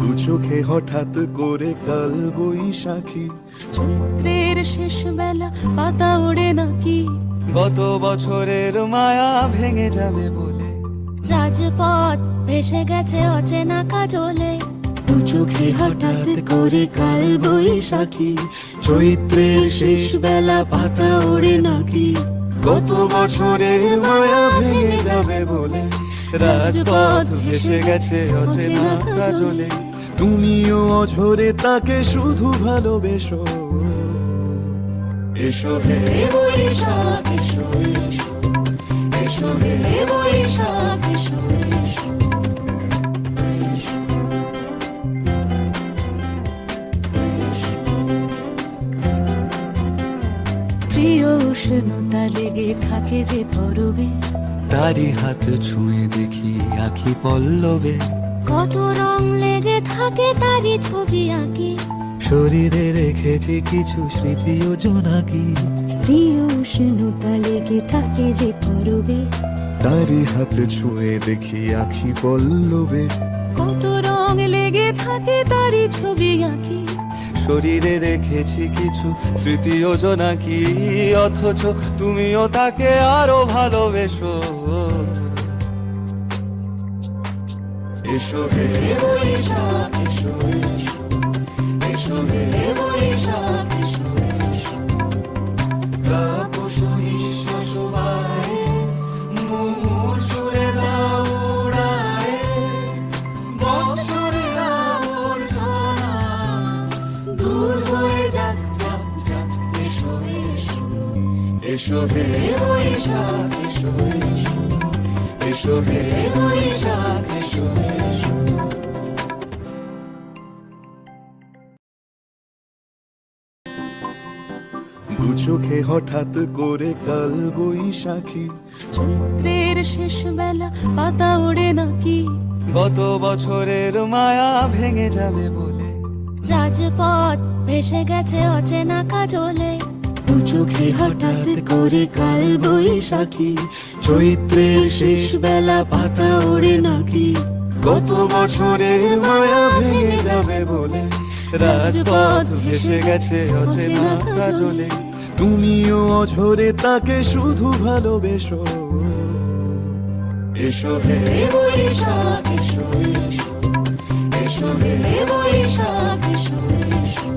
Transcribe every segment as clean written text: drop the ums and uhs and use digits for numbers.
দু চোখে হঠাৎ করে কাল বৈশাখী, চৈত্রের শেষ বেলা পাতা ওড়ে নাকি, গত বছরের মায়া ভেঙে যাবে বলে রাজপথ ভেসে গেছে অচেনা কাজলে। দু চোখে হঠাৎ করে কাল বৈশাখী, চৈত্রের শেষ বেলা পাতা ওড়ে নাকি, গত বছরের মায়া ভেঙে যাবে বলে রাজপথ ভেসে গেছে অচেনা কাজলে। তুমিও অঝরে তাকে শুধু ভালোবেসো। এসো হে বৈশাখ এসো এসো, এসো হে বৈশাখ এসো এসো। প্রিয় উষ্ণতা লেগে থাকে যে পরবে, তারি হাত ছুঁয়ে দেখি আখি পল্লবে। কত রং লেগে থাকে তারই ছবি আঁকি, শরীরে রেখেছি কিছু স্মৃতি ও জোনাকি, প্রিয় উষ্ণতা লেগে থাকে যে পরবে, তারি হাত ছুঁয়ে দেখি আখি পল্লবে। কত রং লেগে থাকে তারই ছবি আঁকি, শরীরে রেখেছি কিছু স্মৃতি ও জোনাকি, অথচ তুমিও তাকে আরো ভালোবেসো। এসো হে বৈশাখ এসো এসো, এসো হে বৈশাখ এসো এসো। তাপস নিঃশ্বাস বায়ে, মুমুর সুরে দাও উড়ায়ে, বৎসরের আবর্জনা দূর হয়ে যাক যাক যাক। এসো এসো, এসো হে বৈশাখ এসো এসো, এসো হে বৈশাখ এসো এসো। দু চোখে হঠাৎ করে কাল বৈশাখী, চৈত্রের শেষ বেলা পাতা ওড়ে নাকি, গত বছরের মায়া ভেঙে যাবে বলে রাজপথ ভেসে গেছে অচেনা কাজলে। দু চোখে হঠাৎ করে কাল বৈশাখী, চৈত্রের শেষ বেলা পাতা ওড়ে নাকি, গত বছরের মায়া ভেঙে যাবে বলে রাজপথ ভেসে গেছে অচেনা কাজলে। তুমিও অঝরে তাকে শুধু ভালোবেসো। এসো হে বৈশাখ এসো এসো, এসো হে বৈশাখ এসো এসো।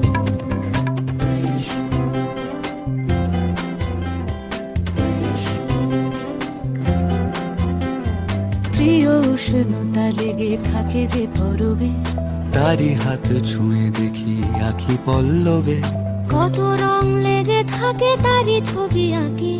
প্রিয় উষ্ণতা লেগে থাকে যে পরবে, তারি হাত ছুঁয়ে দেখি আখি পল্লবে। কত রং লেগে থাকে তারই ছবি আঁকি,